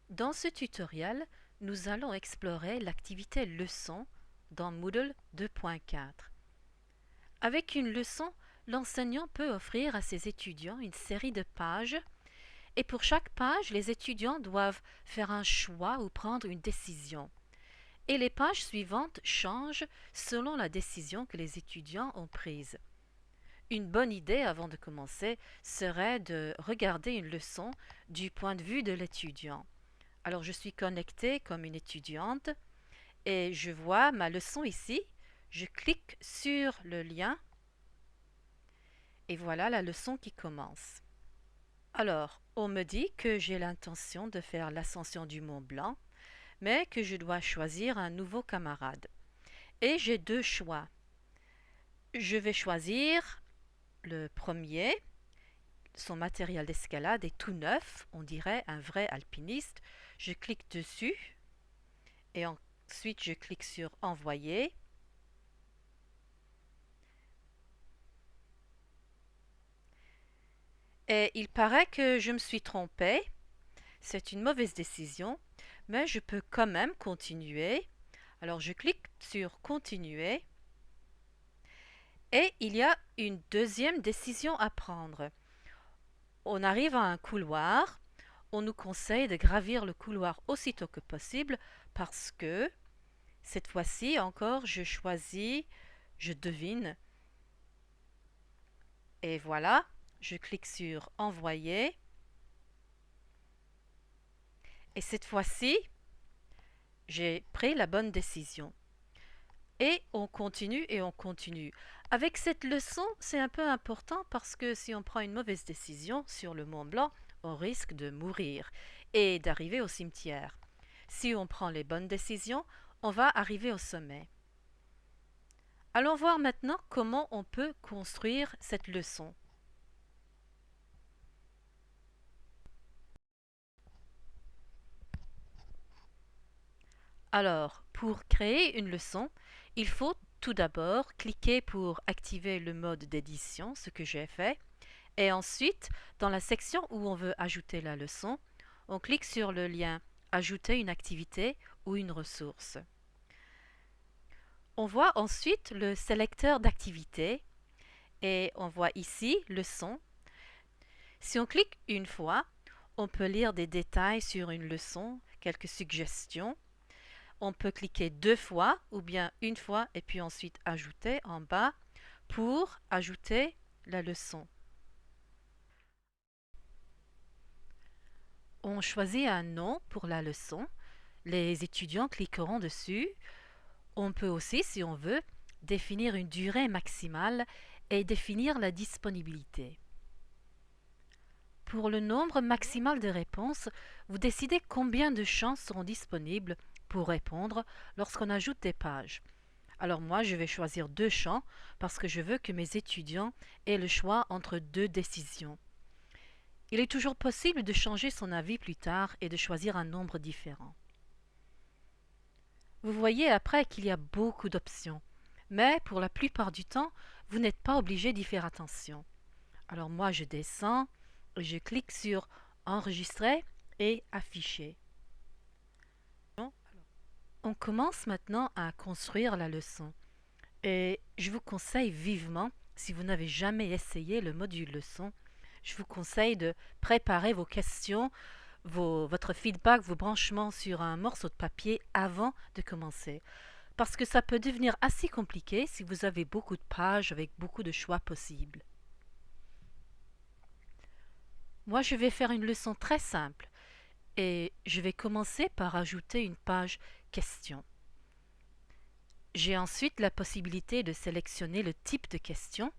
Dans ce tutoriel, nous allons explorer l'activité leçon dans Moodle 2.4. Avec une leçon, l'enseignant peut offrir à ses étudiants une série de pages et pour chaque page, les étudiants doivent faire un choix ou prendre une décision. Et les pages suivantes changent selon la décision que les étudiants ont prise. Une bonne idée avant de commencer serait de regarder une leçon du point de vue de l'étudiant. Alors je suis connectée comme une étudiante et je vois ma leçon ici. Je clique sur le lien et voilà la leçon qui commence. Alors, on me dit que j'ai l'intention de faire l'ascension du Mont Blanc, mais que je dois choisir un nouveau camarade. Et j'ai deux choix. Je vais choisir le premier. Son matériel d'escalade est tout neuf, on dirait un vrai alpiniste. Je clique dessus et ensuite je clique sur envoyer. Et il paraît que je me suis trompée. C'est une mauvaise décision, mais je peux quand même continuer. Alors je clique sur continuer et il y a une deuxième décision à prendre. On arrive à un couloir. On nous conseille de gravir le couloir aussitôt que possible parce que cette fois-ci encore je choisis, je devine. Et voilà, je clique sur envoyer. Et cette fois-ci, j'ai pris la bonne décision. Et on continue et on continue. Avec cette leçon, c'est un peu important parce que si on prend une mauvaise décision sur le Mont Blanc, on risque de mourir et d'arriver au cimetière. Si on prend les bonnes décisions, on va arriver au sommet. Allons voir maintenant comment on peut construire cette leçon. Alors, pour créer une leçon, il faut tout d'abord cliquer pour activer le mode d'édition, ce que j'ai fait, et ensuite, dans la section où on veut ajouter la leçon, on clique sur le lien Ajouter une activité ou une ressource. On voit ensuite le sélecteur d'activités et on voit ici leçon. Si on clique une fois, on peut lire des détails sur une leçon, quelques suggestions. On peut cliquer deux fois ou bien une fois et puis ensuite ajouter en bas pour ajouter la leçon. On choisit un nom pour la leçon. Les étudiants cliqueront dessus. On peut aussi, si on veut, définir une durée maximale et définir la disponibilité. Pour le nombre maximal de réponses, vous décidez combien de chances seront disponibles pour répondre lorsqu'on ajoute des pages. Alors moi, je vais choisir 2 champs parce que je veux que mes étudiants aient le choix entre 2 décisions. Il est toujours possible de changer son avis plus tard et de choisir un nombre différent. Vous voyez après qu'il y a beaucoup d'options, mais pour la plupart du temps, vous n'êtes pas obligé d'y faire attention. Alors moi, je descends et je clique sur Enregistrer et Afficher. On commence maintenant à construire la leçon. Et je vous conseille vivement, si vous n'avez jamais essayé le module leçon, je vous conseille de préparer vos questions, votre feedback, vos branchements sur un morceau de papier avant de commencer. Parce que ça peut devenir assez compliqué si vous avez beaucoup de pages avec beaucoup de choix possibles. Moi, je vais faire une leçon très simple et je vais commencer par ajouter une page question. J'ai ensuite la possibilité de sélectionner le type de question.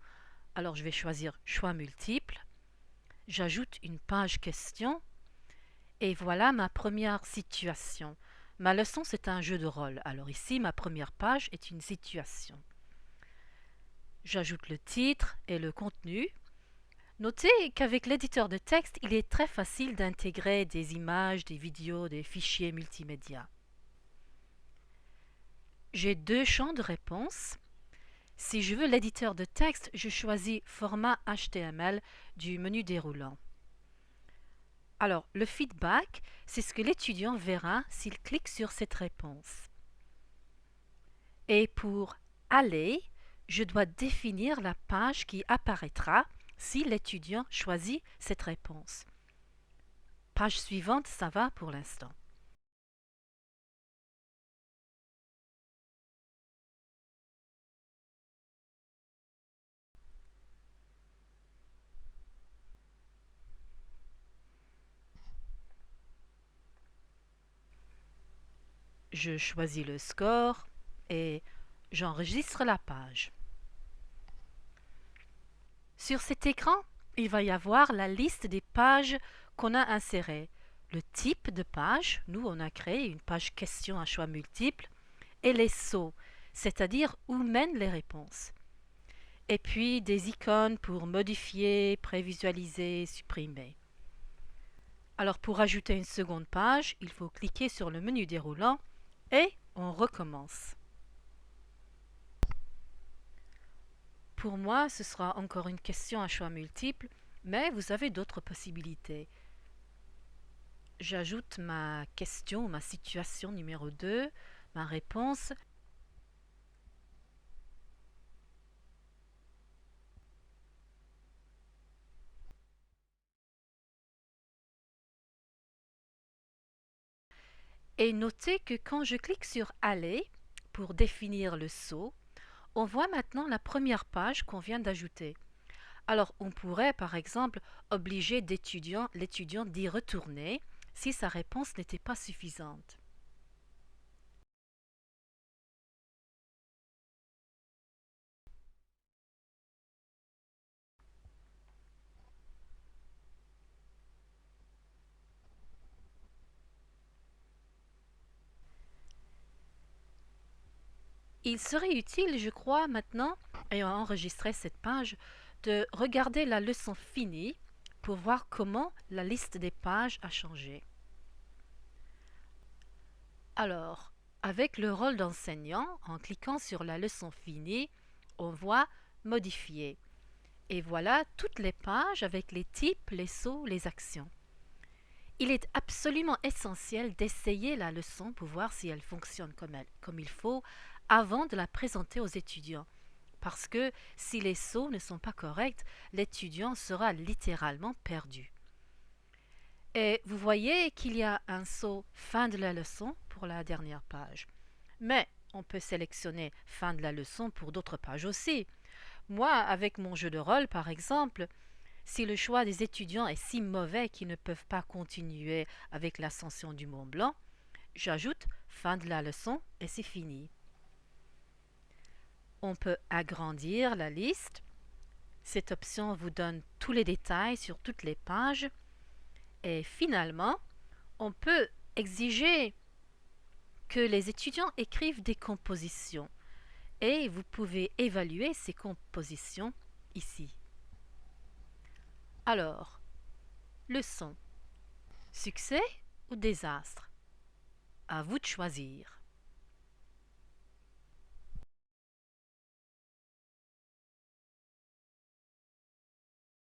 Alors je vais choisir choix multiple. J'ajoute une page question. Et voilà ma première situation. Ma leçon, c'est un jeu de rôle. Alors ici, ma première page est une situation. J'ajoute le titre et le contenu. Notez qu'avec l'éditeur de texte, il est très facile d'intégrer des images, des vidéos, des fichiers multimédia. J'ai 2 champs de réponse. Si je veux l'éditeur de texte, je choisis Format HTML du menu déroulant. Alors, le feedback, c'est ce que l'étudiant verra s'il clique sur cette réponse. Et pour aller, je dois définir la page qui apparaîtra si l'étudiant choisit cette réponse. Page suivante, ça va pour l'instant. Je choisis le score et j'enregistre la page. Sur cet écran, il va y avoir la liste des pages qu'on a insérées. Le type de page, nous on a créé une page question à choix multiples, et les sauts, c'est-à-dire où mènent les réponses. Et puis des icônes pour modifier, prévisualiser, supprimer. Alors pour ajouter une seconde page, il faut cliquer sur le menu déroulant et on recommence. Pour moi, ce sera encore une question à choix multiples, mais vous avez d'autres possibilités. J'ajoute ma question, ma situation numéro 2, ma réponse. Et notez que quand je clique sur Aller pour définir le saut, on voit maintenant la première page qu'on vient d'ajouter. Alors on pourrait par exemple obliger l'étudiant d'y retourner si sa réponse n'était pas suffisante. Il serait utile, je crois, maintenant, ayant enregistré cette page, de regarder la leçon finie pour voir comment la liste des pages a changé. Alors, avec le rôle d'enseignant, en cliquant sur la leçon finie, on voit Modifier. Et voilà toutes les pages avec les types, les sauts, les actions. Il est absolument essentiel d'essayer la leçon pour voir si elle fonctionne comme il faut avant de la présenter aux étudiants. Parce que si les sauts ne sont pas corrects, l'étudiant sera littéralement perdu. Et vous voyez qu'il y a un saut fin de la leçon pour la dernière page. Mais on peut sélectionner fin de la leçon pour d'autres pages aussi. Moi, avec mon jeu de rôle par exemple, si le choix des étudiants est si mauvais qu'ils ne peuvent pas continuer avec l'ascension du Mont Blanc, j'ajoute fin de la leçon et c'est fini. On peut agrandir la liste. Cette option vous donne tous les détails sur toutes les pages. Et finalement, on peut exiger que les étudiants écrivent des compositions. Et vous pouvez évaluer ces compositions ici. Alors, leçon. Succès ou désastre? À vous de choisir.